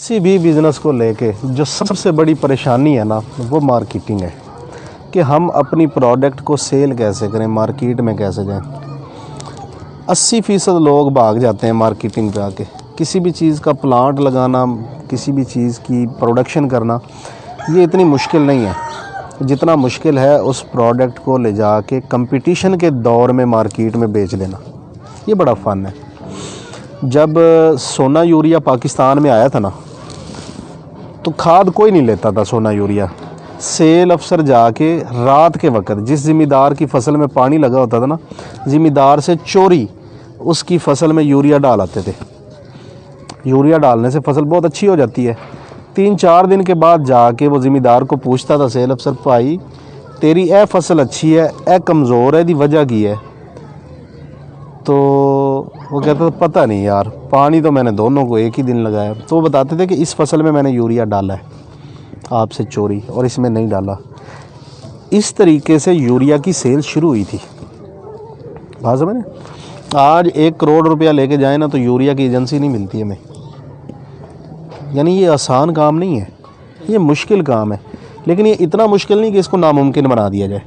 किसी भी बिज़नेस को लेके जो सबसे बड़ी परेशानी है ना, वो मार्केटिंग है कि हम अपनी प्रोडक्ट को सेल कैसे करें, मार्केट में कैसे जाएं। 80% लोग भाग जाते हैं मार्केटिंग पे आके। किसी भी चीज़ का प्लांट लगाना, किसी भी चीज़ की प्रोडक्शन करना, ये इतनी मुश्किल नहीं है जितना मुश्किल है उस प्रोडक्ट को ले जाके कंपटीशन के दौर में मार्केट में बेच देना। ये बड़ा फ़न है। जब सोना यूरिया पाकिस्तान में आया था ना, तो खाद कोई नहीं लेता था सोना यूरिया। सेल अफसर जाके रात के वक्त जिस ज़िम्मेदार की फसल में पानी लगा होता था ना, ज़िम्मेदार से चोरी उसकी फसल में यूरिया डाल आते थे। यूरिया डालने से फसल बहुत अच्छी हो जाती है। 3-4 दिन के बाद जाके वो ज़िम्मेदार को पूछता था सेल अफसर, भाई तेरी ए फसल अच्छी है, ए कमज़ोर है, दी वजह की है? तो वो कहता था पता नहीं यार, पानी तो मैंने दोनों को एक ही दिन लगाया। तो वो बताते थे कि इस फसल में मैंने यूरिया डाला है आपसे चोरी, और इसमें नहीं डाला। इस तरीके से यूरिया की सेल शुरू हुई थी। बात समझ में? आज 1 करोड़ रुपया लेके जाए ना, तो यूरिया की एजेंसी नहीं मिलती हमें। यानी ये आसान काम नहीं है, ये मुश्किल काम है। लेकिन ये इतना मुश्किल नहीं कि इसको नामुमकिन बना दिया जाए।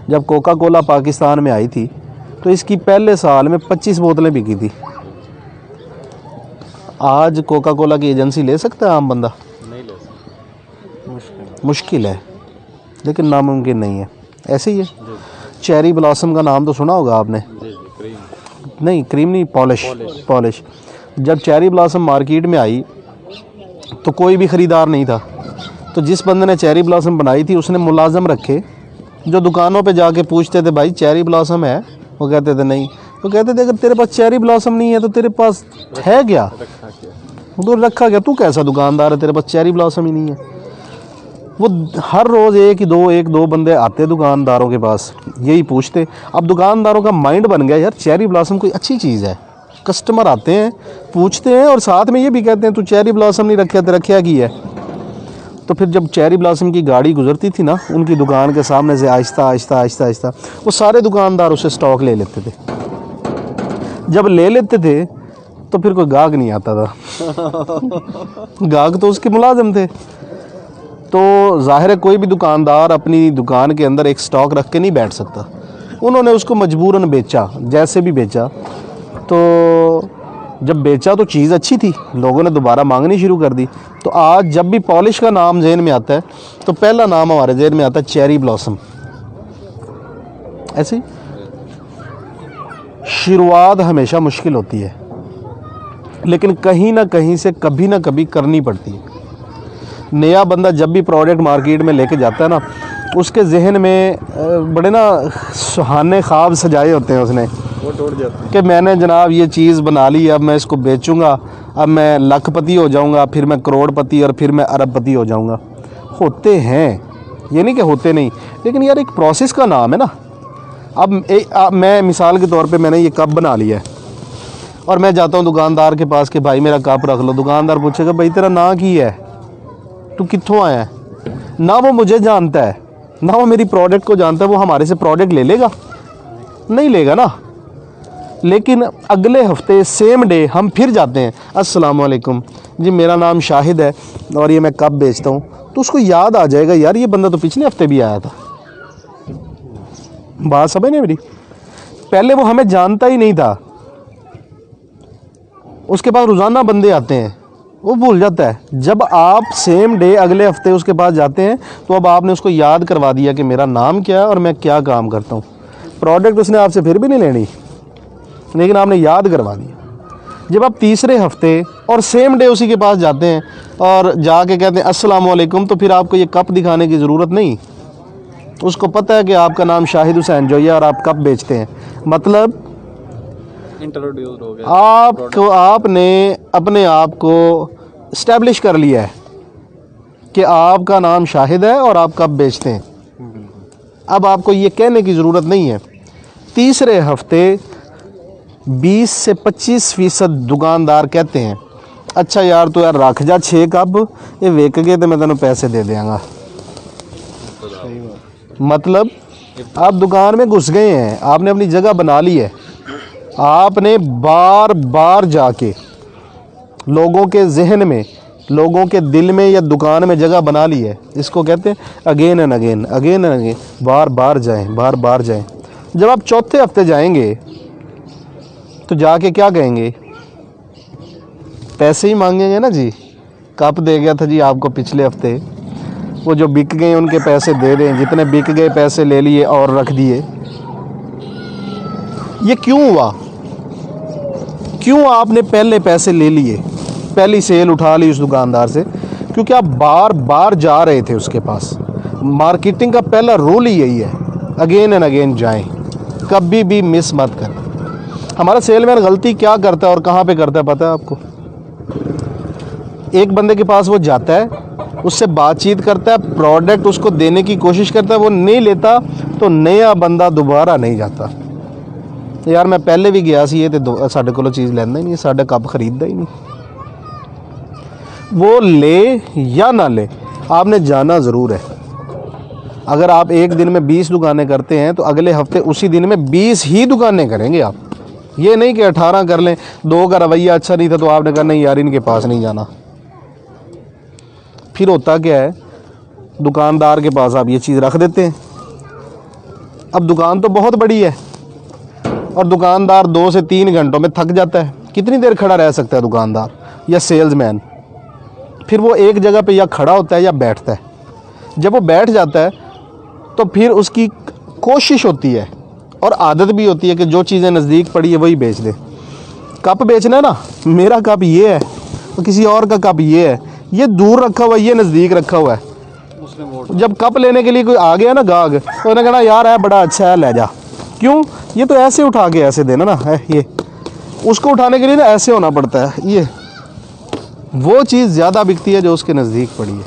जब कोका कोला पाकिस्तान में आई थी, तो इसकी पहले साल में 25 बोतलें बिकी थी। आज कोका कोला की एजेंसी ले सकता है आम बंदा? नहीं ले सकता, मुश्किल है, लेकिन नामुमकिन नहीं है। ऐसे ही है। चेरी ब्लॉसम का नाम तो सुना होगा आपने? क्रीम नहीं, क्रीम नहीं, पॉलिश। जब चेरी ब्लॉसम मार्केट में आई तो कोई भी ख़रीदार नहीं था। तो जिस बंदे ने चेरी ब्लॉसम बनाई थी, उसने मुलाजम रखे जो दुकानों पे जाके पूछते थे, भाई चेरी ब्लॉसम है? वो कहते थे नहीं। तो कहते थे अगर तेरे पास चेरी ब्लॉसम नहीं है तो तेरे पास है क्या? तो रखा क्या? तू कैसा दुकानदार है, तेरे पास चेरी ब्लॉसम ही नहीं है? वो हर रोज़ एक दो बंदे आते दुकानदारों के पास, यही पूछते। अब दुकानदारों का माइंड बन गया, यार चेरी ब्लॉसम कोई अच्छी चीज़ है। कस्टमर आते हैं, पूछते हैं, और साथ में ये भी कहते हैं तू चेरी ब्लॉसम नहीं रखा, तेरा क्या की है? तो फिर जब चेरी ब्लॉसम की गाड़ी गुजरती थी ना, उनकी दुकान के सामने से आहिस्ता आहिस्ता वो सारे दुकानदार उसे स्टॉक ले लेते थे। जब ले लेते थे तो फिर कोई गाहक नहीं आता था। गाहक तो उसके मुलाजिम थे। तो जाहिर है कोई भी दुकानदार अपनी दुकान के अंदर एक स्टॉक रख के नहीं बैठ सकता। उन्होंने उसको मजबूरन बेचा, जैसे भी बेचा। तो जब बेचा तो चीज़ अच्छी थी, लोगों ने दोबारा मांगनी शुरू कर दी। तो आज जब भी पॉलिश का नाम जहन में आता है, तो पहला नाम हमारे जहन में आता है चेरी ब्लॉसम। ऐसे शुरुआत हमेशा मुश्किल होती है, लेकिन कहीं ना कहीं से कभी ना कभी करनी पड़ती है। नया बंदा जब भी प्रोडक्ट मार्केट में लेके जाता है ना, उसके जहन में बड़े ना सुहाने ख्वाब सजाए होते हैं उसने, वो टूट जाते हैं कि मैंने जनाब ये चीज़ बना ली, अब मैं इसको बेचूंगा, अब मैं लखपति हो जाऊंगा, फिर मैं करोड़पति, और फिर मैं अरबपति हो जाऊंगा। होते हैं, ये नहीं कि होते नहीं, लेकिन यार एक प्रोसेस का नाम है ना। अब मैं मिसाल के तौर पे मैंने ये कप बना लिया है, और मैं जाता हूँ दुकानदार के पास कि भाई मेरा कप रख लो। दुकानदार पूछेगा भाई तेरा नाम की है, तू कित्थों आया है? ना वो मुझे जानता है, ना वो मेरी प्रोडक्ट को जानता है। वो हमारे से प्रोडक्ट ले लेगा? नहीं लेगा ना। लेकिन अगले हफ्ते सेम डे हम फिर जाते हैं, अस्सलाम वालेकुम जी, मेरा नाम शाहिद है और ये मैं कप बेचता हूँ। तो उसको याद आ जाएगा, यार ये बंदा तो पिछले हफ्ते भी आया था। बात समझ नहीं मेरी? पहले वो हमें जानता ही नहीं था, उसके पास रोज़ाना बंदे आते हैं, वो भूल जाता है। जब आप सेम डे अगले हफ्ते उसके पास जाते हैं, तो अब आपने उसको याद करवा दिया कि मेरा नाम क्या है और मैं क्या काम करता हूँ। प्रोडक्ट उसने आपसे फिर भी नहीं लेनी, लेकिन आपने याद करवा दिया। जब आप तीसरे हफ्ते और सेम डे उसी के पास जाते हैं और जाके कहते हैं अस्सलाम वालेकुम, तो फिर आपको ये कप दिखाने की ज़रूरत नहीं। उसको पता है कि आपका नाम शाहिद हुसैन जोई है और आप कप बेचते हैं। मतलब इंट्रोड्यूस हो गया, आपने अपने आप को इस्टेब्लिश कर लिया है कि आपका नाम शाहिद है और आप कप बेचते हैं। अब आपको ये कहने की ज़रूरत नहीं है। तीसरे हफ्ते 20 से 25% दुकानदार कहते हैं अच्छा यार तो यार रख जा 6 कप, ये वेक गए तो मैं तेन पैसे दे देंगा। मतलब आप दुकान में घुस गए हैं, आपने अपनी जगह बना ली है, आपने बार बार जाके लोगों के जहन में लोगों के दिल में या दुकान में जगह बना ली है। इसको कहते हैं again and again, again and again, बार बार जाएं, बार बार जाएं। जब आप चौथे हफ्ते जाएंगे तो जाके क्या कहेंगे? पैसे ही मांगेंगे ना जी। कप दे गया था जी आपको पिछले हफ्ते, वो जो बिक गए उनके पैसे दे दें, जितने बिक गए पैसे ले लिए और रख दिए। ये क्यों हुआ? क्यों आपने पहले पैसे ले लिए, पहली सेल उठा ली उस दुकानदार से? क्योंकि आप बार बार जा रहे थे उसके पास। मार्केटिंग का पहला रूल ही यही है, अगेन एंड अगेन जाएं, कभी भी मिस मत करें। हमारा सेलमैन गलती क्या करता है और कहाँ पे करता है पता है आपको? एक बंदे के पास वो जाता है, उससे बातचीत करता है, प्रोडक्ट उसको देने की कोशिश करता है, वो नहीं लेता तो नया बंदा दोबारा नहीं जाता। यार मैं पहले भी गया सी, ये तो साढ़े को चीज़ लेना ही नहीं, साढ़े कप खरीदता ही नहीं। वो ले या ना ले, आपने जाना ज़रूर है। अगर आप एक दिन में 20 दुकानें करते हैं तो अगले हफ्ते उसी दिन में 20 ही दुकानें करेंगे आप। ये नहीं कि 18 कर लें, 2 का रवैया अच्छा नहीं था तो आपने कहा नहीं यार इनके पास नहीं जाना। फिर होता क्या है, दुकानदार के पास आप ये चीज़ रख देते हैं। अब दुकान तो बहुत बड़ी है और दुकानदार 2 से 3 घंटों में थक जाता है। कितनी देर खड़ा रह सकता है दुकानदार या सेल्समैन? फिर वो एक जगह पे या खड़ा होता है या बैठता है। जब वो बैठ जाता है तो फिर उसकी कोशिश होती है और आदत भी होती है कि जो चीज़ें नज़दीक पड़ी है वही बेच दे। कप बेचना है ना, मेरा कप ये है तो किसी और का कप ये है, ये दूर रखा हुआ है, ये नज़दीक रखा हुआ है। जब कप लेने के लिए कोई आ गया ना गाहक, तो उन्होंने कहना यार है बड़ा अच्छा है, ले जा। क्यों? ये तो ऐसे उठा के ऐसे देना ना है, ये उसको उठाने के लिए ना ऐसे होना पड़ता है। ये वो चीज़ ज़्यादा बिकती है जो उसके नज़दीक पड़ी है,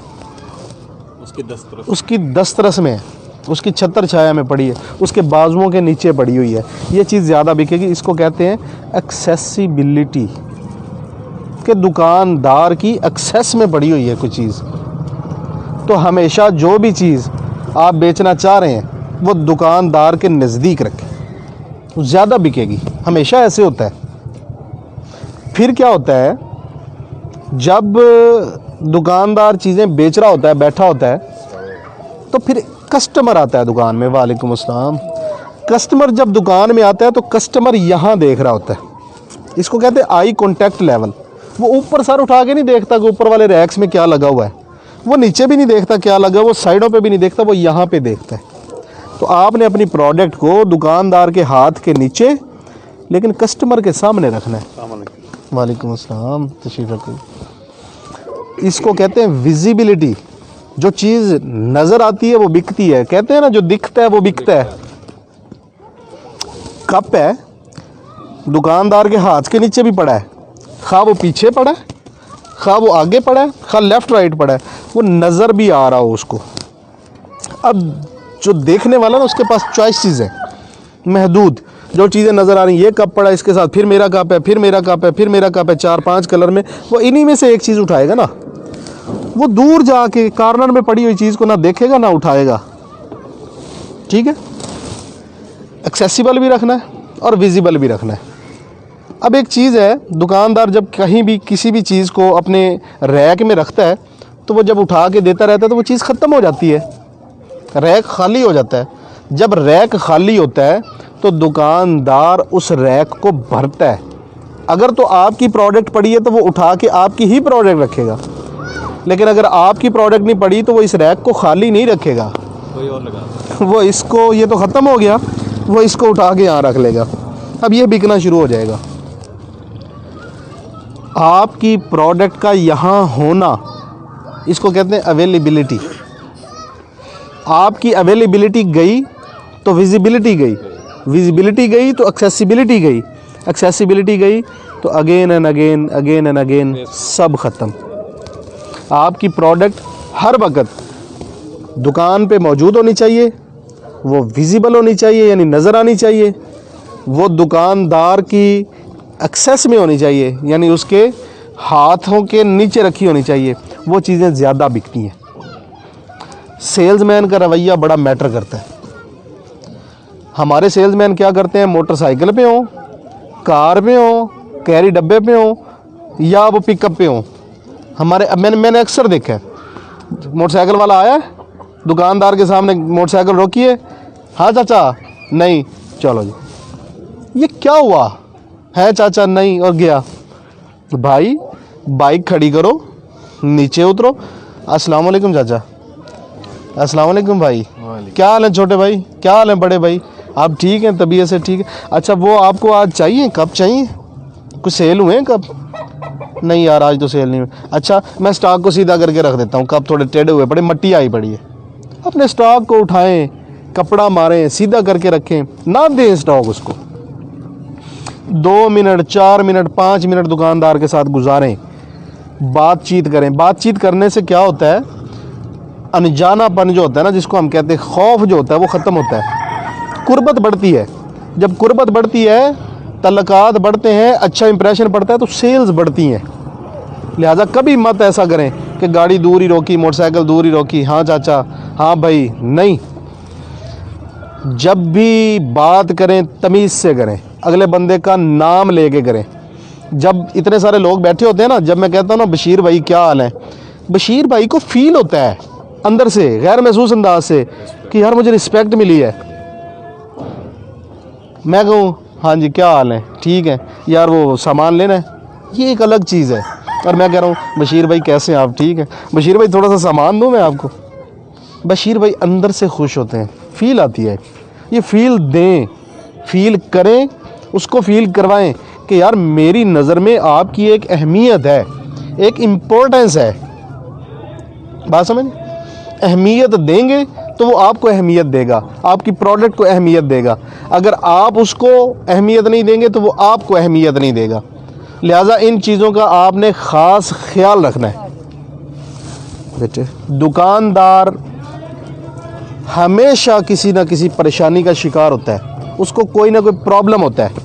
उसकी दस्तरस में है, उसकी छतर छाया में पड़ी है, उसके बाजुओं के नीचे पड़ी हुई है। ये चीज़ ज़्यादा बिकेगी। इसको कहते हैं एक्सेसिबिलिटी, कि दुकानदार की एक्सेस में पड़ी हुई है कोई चीज़। तो हमेशा जो भी चीज़ आप बेचना चाह रहे हैं वो दुकानदार के नज़दीक रखें, ज़्यादा बिकेगी। हमेशा ऐसे होता है। फिर क्या होता है, जब दुकानदार चीज़ें बेच रहा होता है, बैठा होता है, तो फिर कस्टमर आता है दुकान में। वालेकुम अस्सलाम। कस्टमर जब दुकान में आता है तो कस्टमर यहाँ देख रहा होता है। इसको कहते हैं आई कॉन्टैक्ट लेवल। वो ऊपर सर उठा के नहीं देखता कि ऊपर वाले रैक्स में क्या लगा हुआ है, वो नीचे भी नहीं देखता क्या लगा, वो साइडों पे भी नहीं देखता, वो यहाँ पे देखता है। तो आपने अपनी प्रोडक्ट को दुकानदार के हाथ के नीचे लेकिन कस्टमर के सामने रखना है। वालेकुम अस्सलाम, तशरीफ़ रखिए। इसको कहते हैं विजिबिलिटी। जो चीज़ नज़र आती है वो बिकती है। कहते हैं ना जो दिखता है वो बिकता है। कप है, दुकानदार के हाथ के नीचे भी पड़ा है, खा वो पीछे पड़ा है, खा वो आगे पड़ा है, खा लेफ़्ट राइट पड़ा है, वो नज़र भी आ रहा हो उसको। अब जो देखने वाला ना उसके पास चॉइसेस है महदूद। जो चीज़ें नज़र आ रही, ये कप पड़ा है इसके साथ, फिर मेरा कप है, फिर मेरा कप है, फिर मेरा कप है, 4-5 कलर में, वो इन्हीं में से एक चीज़ उठाएगा ना। वो दूर जाके कॉर्नर में पड़ी हुई चीज़ को ना देखेगा ना उठाएगा। ठीक है, एक्सेसिबल भी रखना है और विजिबल भी रखना है। अब एक चीज़ है, दुकानदार जब कहीं भी किसी भी चीज़ को अपने रैक में रखता है तो वो जब उठा के देता रहता है तो वो चीज़ ख़त्म हो जाती है, रैक खाली हो जाता है। जब रैक खाली होता है तो दुकानदार उस रैक को भरता है। अगर तो आपकी प्रोडक्ट पड़ी है तो वो उठा के आपकी ही प्रोडक्ट रखेगा, लेकिन अगर आपकी प्रोडक्ट नहीं पड़ी तो वो इस रैक को खाली नहीं रखेगा, कोई और लगा, वो इसको, ये तो ख़त्म हो गया, वो इसको उठा के यहाँ रख लेगा। अब ये बिकना शुरू हो जाएगा। आपकी प्रोडक्ट का यहाँ होना, इसको कहते हैं अवेलेबिलिटी। आपकी अवेलेबिलिटी गई तो विजिबिलिटी गई, विजिबिलिटी गई तो एक्सेसिबिलिटी गई, एक्सेसिबिलिटी गई तो again and again, again and again सब ख़त्म। आपकी प्रोडक्ट हर वक्त दुकान पे मौजूद होनी चाहिए, वो विजिबल होनी चाहिए यानी नज़र आनी चाहिए, वो दुकानदार की एक्सेस में होनी चाहिए यानी उसके हाथों के नीचे रखी होनी चाहिए। वो चीज़ें ज़्यादा बिकती हैं। सेल्समैन का रवैया बड़ा मैटर करता है। हमारे सेल्समैन क्या करते हैं, मोटरसाइकिल पे हो, कार पे हो, कैरी डब्बे पे हो या वो पिकअप पे हो, हमारे अब मैंने अक्सर देखा है, मोटरसाइकिल वाला आया दुकानदार के सामने, मोटरसाइकिल रोकी है, हाँ चाचा नहीं, चलो जी, ये क्या हुआ है चाचा नहीं, और गया। भाई बाइक खड़ी करो, नीचे उतरो, अस्सलाम वालेकुम चाचा, अस्सलाम वालेकुम भाई, क्या हाल है छोटे भाई, क्या हाल है बड़े भाई, आप ठीक हैं, तबीयत से ठीक है, अच्छा वो आपको आज चाहिए, कब चाहिए, कुछ सेल हुए हैं कब, नहीं यार आज तो सेल नहीं हुई, अच्छा मैं स्टॉक को सीधा करके रख देता हूँ, कब थोड़े टेढ़े हुए पड़े, मट्टी आई पड़ी है, अपने स्टॉक को उठाएं, कपड़ा मारें, सीधा करके रखें, ना दें स्टॉक उसको। 2 मिनट 4 मिनट 5 मिनट दुकानदार के साथ गुजारें, बातचीत करें। बातचीत करने से क्या होता है, अनजानापन जो होता है ना, जिसको हम कहते हैं खौफ जो होता है, वो ख़त्म होता है, कुर्बत बढ़ती है। जब कुर्बत बढ़ती है, तल्लकात बढ़ते हैं, अच्छा इंप्रेशन पड़ता है, तो सेल्स बढ़ती हैं। लिहाजा कभी मत ऐसा करें कि गाड़ी दूर ही रोकी, मोटरसाइकिल दूर ही रोकी, हाँ चाचा हाँ भाई, नहीं। जब भी बात करें तमीज़ से करें, अगले बंदे का नाम लेके करें। जब इतने सारे लोग बैठे होते हैं ना, जब मैं कहता हूँ ना बशीर भाई क्या हाल है, बशीर भाई को फील होता है अंदर से, गैर महसूस अंदाज से, कि यार मुझे रिस्पेक्ट मिली है। मैं कहूँ हाँ जी क्या हाल है, ठीक है यार, वो सामान लेना है, ये एक अलग चीज़ है। और मैं कह रहा हूँ बशीर भाई कैसे हैं आप, ठीक है बशीर भाई, थोड़ा सा सामान दूँ मैं आपको। बशीर भाई अंदर से खुश होते हैं, फील आती है। ये फील दें, फील करें, उसको फील करवाएं कि यार मेरी नज़र में आपकी एक अहमियत है, एक इम्पोर्टेंस है। बात समझ, अहमियत देंगे तो वो आपको अहमियत देगा, आपकी प्रोडक्ट को अहमियत देगा। अगर आप उसको अहमियत नहीं देंगे तो वो आपको अहमियत नहीं देगा। लिहाजा इन चीज़ों का आपने ख़ास ख्याल रखना है बेटे। दुकानदार हमेशा किसी ना किसी परेशानी का शिकार होता है, उसको कोई ना कोई प्रॉब्लम होता है।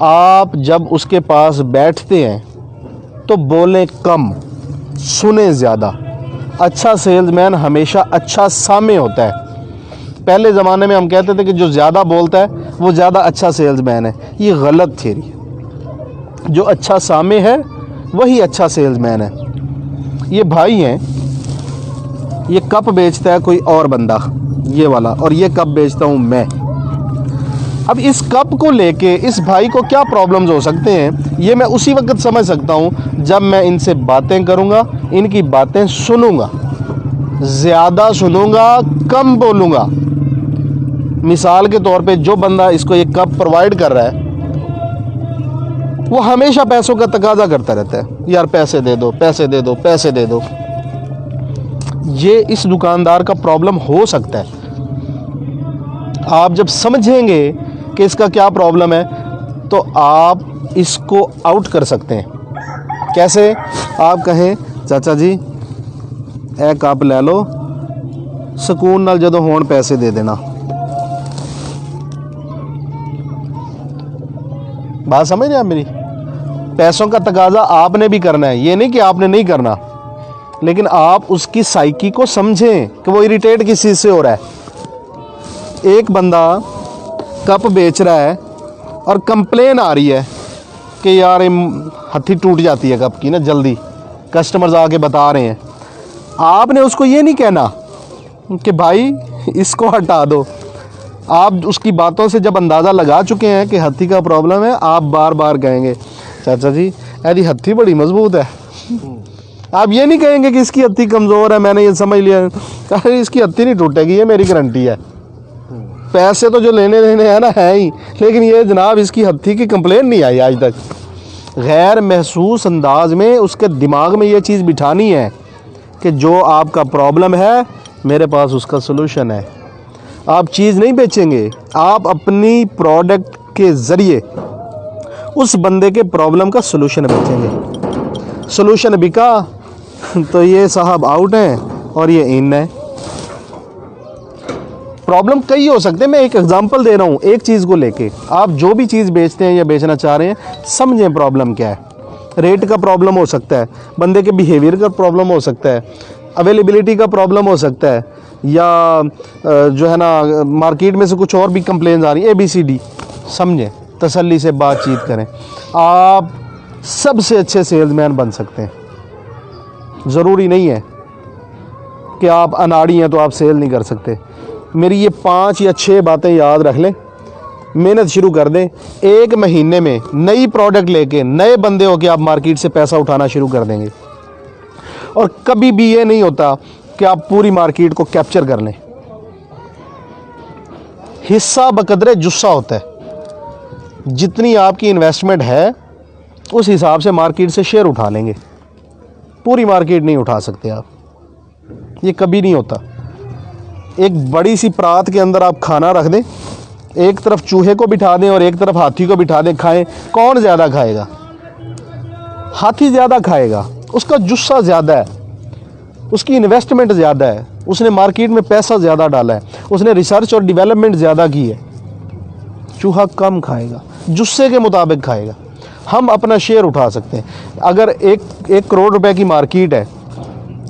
आप जब उसके पास बैठते हैं तो बोलें कम, सुने ज़्यादा। अच्छा सेल्समैन हमेशा अच्छा सामे होता है। पहले ज़माने में हम कहते थे कि जो ज़्यादा बोलता है वो ज़्यादा अच्छा सेल्समैन है, ये गलत थ्योरी है। जो अच्छा सामे है वही अच्छा सेल्समैन है। ये भाई हैं, ये कप बेचता है कोई और बंदा, ये वाला, और ये कप बेचता हूँ मैं। अब इस कप को लेके इस भाई को क्या प्रॉब्लम्स हो सकते हैं, ये मैं उसी वक्त समझ सकता हूँ जब मैं इनसे बातें करूँगा, इनकी बातें सुनूँगा, ज़्यादा सुनूँगा, कम बोलूँगा। मिसाल के तौर पे जो बंदा इसको ये कप प्रोवाइड कर रहा है वो हमेशा पैसों का तकाजा करता रहता है, यार पैसे दे दो, पैसे दे दो, पैसे दे दो। ये इस दुकानदार का प्रॉब्लम हो सकता है। आप जब समझेंगे कि इसका क्या प्रॉब्लम है तो आप इसको आउट कर सकते हैं। कैसे? आप कहें चाचा जी ए कप ले लो, सुकून नाल जदों होण पैसे दे देना। बात समझ रहे हैं आप मेरी? पैसों का तकाजा आपने भी करना है, ये नहीं कि आपने नहीं करना, लेकिन आप उसकी साइकी को समझें कि वो इरिटेट किस चीज़ से हो रहा है। एक बंदा कप बेच रहा है और कंप्लेन आ रही है कि यार हथी टूट जाती है कप की ना जल्दी, कस्टमर्स आके बता रहे हैं। आपने उसको ये नहीं कहना कि भाई इसको हटा दो। आप उसकी बातों से जब अंदाज़ा लगा चुके हैं कि हथी का प्रॉब्लम है, आप बार बार कहेंगे चाचा जी यदि हथी बड़ी मजबूत है। आप ये नहीं कहेंगे कि इसकी हथी कमज़ोर है, मैंने ये समझ लिया, अरे इसकी हथी नहीं टूटेगी, ये मेरी गारंटी है। पैसे तो जो लेने देने हैं ना है ही, लेकिन ये जनाब इसकी हथी की कंप्लेन नहीं आई आज तक। गैर महसूस अंदाज में उसके दिमाग में ये चीज़ बिठानी है कि जो आपका प्रॉब्लम है मेरे पास उसका सलूशन है। आप चीज़ नहीं बेचेंगे, आप अपनी प्रोडक्ट के ज़रिए उस बंदे के प्रॉब्लम का सलूशन बेचेंगे। सलूशन बिका तो ये साहब आउट हैं और ये इन है। प्रॉब्लम कई हो सकते हैं, मैं एक एग्जांपल दे रहा हूँ एक चीज़ को लेके। आप जो भी चीज़ बेचते हैं या बेचना चाह रहे हैं, समझें प्रॉब्लम क्या है। रेट का प्रॉब्लम हो सकता है, बंदे के बिहेवियर का प्रॉब्लम हो सकता है, अवेलेबिलिटी का प्रॉब्लम हो सकता है, या जो है ना मार्केट में से कुछ और भी कंप्लेंट्स आ रही हैं। ABCD समझें, तसल्ली से बातचीत करें, आप सबसे अच्छे सेल्समैन बन सकते हैं। ज़रूरी नहीं है कि आप अनाड़ी हैं तो आप सेल नहीं कर सकते। मेरी ये 5 या 6 बातें याद रख लें, मेहनत शुरू कर दें। 1 महीने में नई प्रोडक्ट लेके नए बंदे हो के आप मार्केट से पैसा उठाना शुरू कर देंगे। और कभी भी ये नहीं होता कि आप पूरी मार्केट को कैप्चर कर लें। हिस्सा बकदरे जुस्सा होता है। जितनी आपकी इन्वेस्टमेंट है उस हिसाब से मार्केट से शेयर उठा लेंगे। पूरी मार्केट नहीं उठा सकते आप, ये कभी नहीं होता। एक बड़ी सी परात के अंदर आप खाना रख दें, एक तरफ चूहे को बिठा दें और एक तरफ हाथी को बिठा दें, खाएं, कौन ज़्यादा खाएगा? हाथी ज़्यादा खाएगा, उसका जुस्सा ज़्यादा है, उसकी इन्वेस्टमेंट ज़्यादा है, उसने मार्केट में पैसा ज़्यादा डाला है, उसने रिसर्च और डेवलपमेंट ज़्यादा की है। चूहा कम खाएगा, जुस्से के मुताबिक खाएगा। हम अपना शेयर उठा सकते हैं। अगर 1 करोड़ रुपए की मार्केट है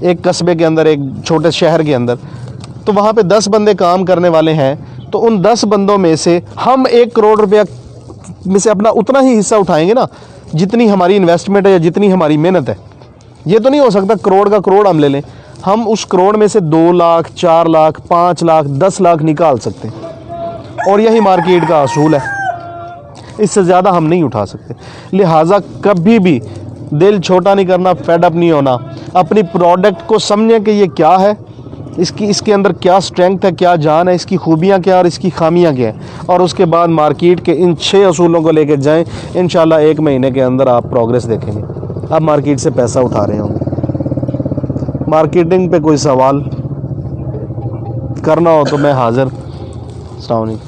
एक कस्बे के अंदर, एक छोटे शहर के अंदर, तो वहाँ पे 10 बंदे काम करने वाले हैं, तो उन 10 बंदों में से हम 1 करोड़ रुपया में से अपना उतना ही हिस्सा उठाएंगे ना जितनी हमारी इन्वेस्टमेंट है या जितनी हमारी मेहनत है। ये तो नहीं हो सकता करोड़ का करोड़ हम ले लें। हम उस करोड़ में से 2 लाख, 4 लाख, 5 लाख, 10 लाख निकाल सकते हैं, और यही मार्केट का असूल है। इससे ज़्यादा हम नहीं उठा सकते। लिहाजा कभी भी दिल छोटा नहीं करना, फेड अप नहीं होना। अपनी प्रोडक्ट को समझें कि ये क्या है, इसके अंदर क्या स्ट्रेंथ है, क्या जान है, इसकी खूबियाँ क्या और इसकी खामियाँ क्या हैं, और उसके बाद मार्केट के इन 6 असूलों को लेकर जाएं। इंशाल्लाह 1 महीने के अंदर आप प्रोग्रेस देखेंगे, आप मार्केट से पैसा उठा रहे होंगे। मार्केटिंग पे कोई सवाल करना हो तो मैं हाज़िर। अस्सलाम वालेकुम।